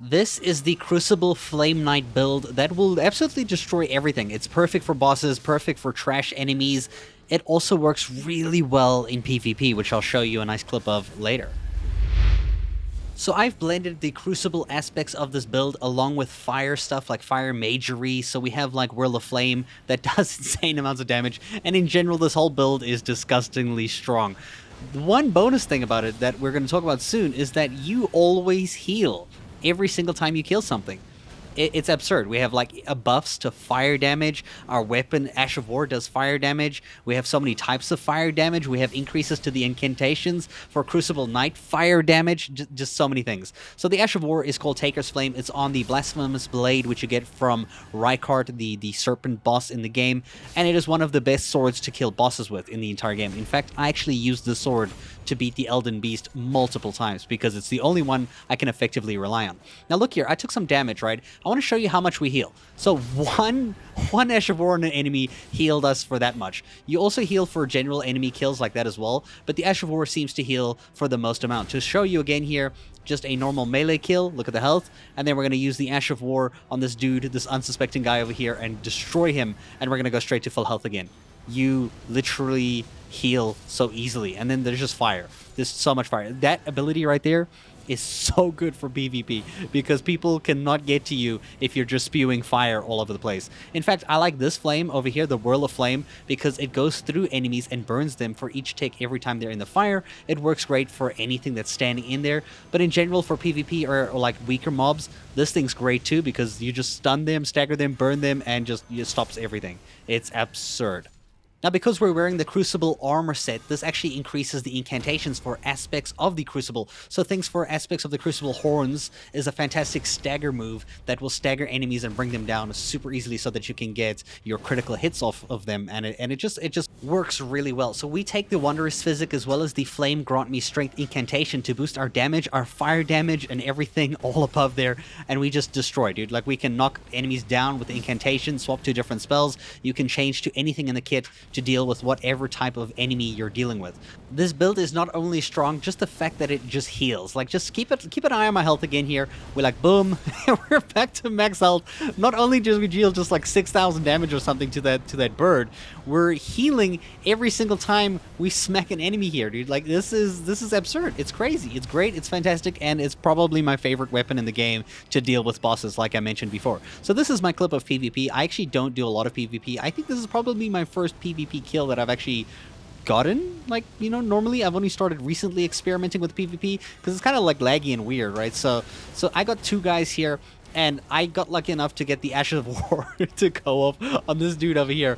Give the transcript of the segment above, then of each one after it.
This is the Crucible Flame Knight build that will absolutely destroy everything. It's perfect for bosses, perfect for trash enemies. It also works really well in PvP, which I'll show you a nice clip of later. So I've blended the Crucible aspects of this build along with fire stuff like fire magery, so we have like Whirl of Flame that does insane amounts of damage, and in general this whole build is disgustingly strong. The one bonus thing about it that we're going to talk about soon is that you always heal every single time you kill something. It's absurd. We have like buffs to fire damage. Our weapon, Ash of War, does fire damage. We have so many types of fire damage. We have increases to the incantations for Crucible Knight fire damage. Just so many things. So the Ash of War is called Taker's Flame. It's on the Blasphemous Blade, which you get from Rykard, the serpent boss in the game. And it is one of the best swords to kill bosses with in the entire game. In fact, I actually used the sword to beat the Elden Beast multiple times because it's the only one I can effectively rely on. Now look here, I took some damage, right? I want to show you how much we heal. So one Ash of War on an enemy healed us for that much. You also heal for general enemy kills like that as well, but the Ash of War seems to heal for the most amount. To show you again here, just a normal melee kill, look at the health, and then we're going to use the Ash of War on this dude, this unsuspecting guy over here, and destroy him, and we're going to go straight to full health again. You literally heal so easily, and then there's just fire. There's so much fire. That ability right there is so good for PvP because people cannot get to you if you're just spewing fire all over the place. In fact, I like this flame over here, the Whirl of Flame, because it goes through enemies and burns them for each tick every time they're in the fire. It works great for anything that's standing in there, but in general for PvP or like weaker mobs, this thing's great too because you just stun them, stagger them, burn them, and it stops everything. It's absurd. Now, because we're wearing the Crucible armor set, this actually increases the incantations for aspects of the Crucible. So things for aspects of the Crucible horns is a fantastic stagger move that will stagger enemies and bring them down super easily so that you can get your critical hits off of them, and it just works really well. So we take the Wondrous Physic as well as the Flame Grant Me Strength incantation to boost our damage, our fire damage, and everything all above there, and we just destroy, dude. Like, we can knock enemies down with the incantation, swap to different spells. You can change to anything in the kit to deal with whatever type of enemy you're dealing with. This build is not only strong, just the fact that it just heals. Like, just keep an eye on my health again here. We're like, boom, we're back to max health. Not only do we deal just like 6,000 damage or something to that bird, we're healing every single time we smack an enemy here, dude. Like, this is absurd. It's crazy. It's great. It's fantastic, and it's probably my favorite weapon in the game to deal with bosses, like I mentioned before. So this is my clip of PvP. I actually don't do a lot of PvP. I think this is probably my first PvP kill that I've actually gotten. Like, you know, normally I've only started recently experimenting with PvP because it's kind of like laggy and weird, right? So I got two guys here, and I got lucky enough to get the Ashes of War to go off on this dude over here,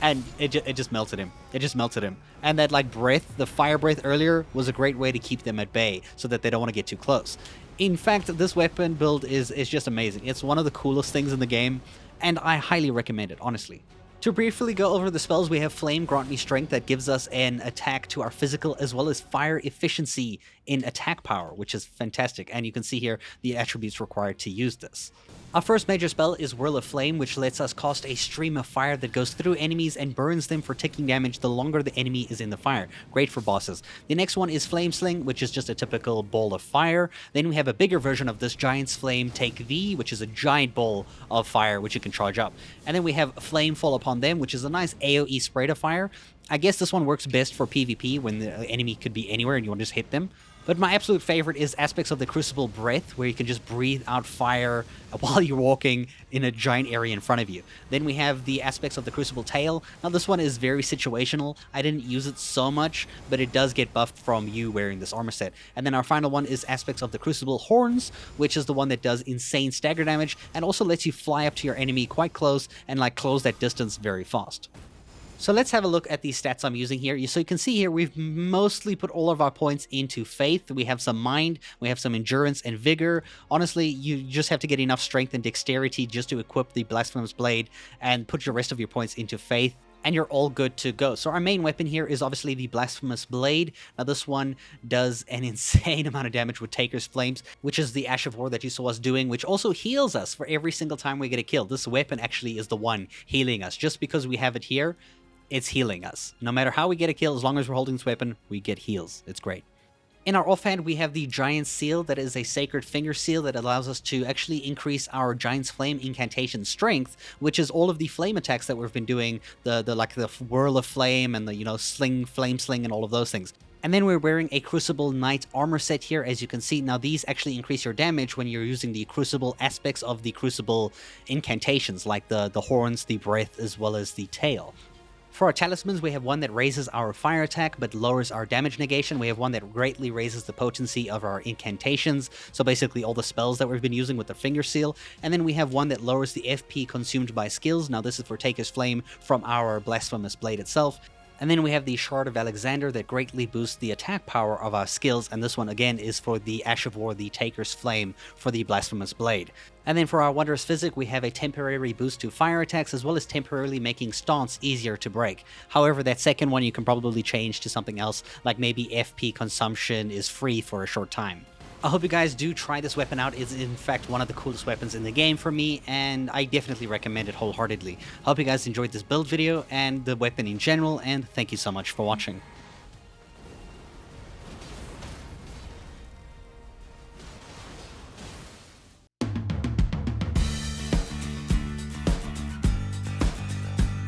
and it just melted him. It just melted him. And that like breath, the fire breath earlier, was a great way to keep them at bay so that they don't want to get too close. In fact, this weapon build is just amazing. It's one of the coolest things in the game, and I highly recommend it, honestly. To briefly go over the spells, we have Flame Grant Me Strength that gives us an attack to our physical as well as fire efficiency in attack power, which is fantastic, and you can see here the attributes required to use this. Our first major spell is Whirl of Flame, which lets us cast a stream of fire that goes through enemies and burns them for ticking damage the longer the enemy is in the fire. Great for bosses. The next one is Flame Sling, which is just a typical ball of fire. Then we have a bigger version of this, Giant's Flame Take V, which is a giant ball of fire which you can charge up. And then we have Flame Fall Upon Them, which is a nice AoE spray of fire. I guess this one works best for PvP when the enemy could be anywhere and you want to just hit them. But my absolute favorite is aspects of the Crucible Breath, where you can just breathe out fire while you're walking in a giant area in front of you. Then we have the aspects of the Crucible Tail. Now this one is very situational. I didn't use it so much, but it does get buffed from you wearing this armor set. And then our final one is aspects of the Crucible Horns, which is the one that does insane stagger damage and also lets you fly up to your enemy quite close and like close that distance very fast. So let's have a look at the stats I'm using here. So you can see here we've mostly put all of our points into faith. We have some mind, we have some endurance and vigor. Honestly, you just have to get enough strength and dexterity just to equip the Blasphemous Blade and put your rest of your points into faith, and you're all good to go. So our main weapon here is obviously the Blasphemous Blade. Now this one does an insane amount of damage with Taker's Flames, which is the Ash of War that you saw us doing, which also heals us for every single time we get a kill. This weapon actually is the one healing us. Just because we have it here, it's healing us. No matter how we get a kill, as long as we're holding this weapon, we get heals. It's great. In our offhand, we have the Giant Seal, that is a Sacred Finger Seal that allows us to actually increase our Giant's Flame incantation strength, which is all of the flame attacks that we've been doing, the Whirl of Flame and the, Flame Sling and all of those things. And then we're wearing a Crucible Knight armor set here, as you can see. Now these actually increase your damage when you're using the Crucible aspects of the Crucible incantations, like the horns, the breath, as well as the tail. For our talismans, we have one that raises our fire attack but lowers our damage negation. We have one that greatly raises the potency of our incantations, so basically all the spells that we've been using with the Finger Seal. And then we have one that lowers the FP consumed by skills. Now this is for Taker's Flame from our Blasphemous Blade itself. And then we have the Shard of Alexander that greatly boosts the attack power of our skills, and this one again is for the Ash of War, the Taker's Flame for the Blasphemous Blade. And then for our Wondrous Physic, we have a temporary boost to fire attacks, as well as temporarily making stance easier to break. However, that second one you can probably change to something else, like maybe FP consumption is free for a short time. I hope you guys do try this weapon out. It's in fact one of the coolest weapons in the game for me, and I definitely recommend it wholeheartedly. Hope you guys enjoyed this build video and the weapon in general, and thank you so much for watching.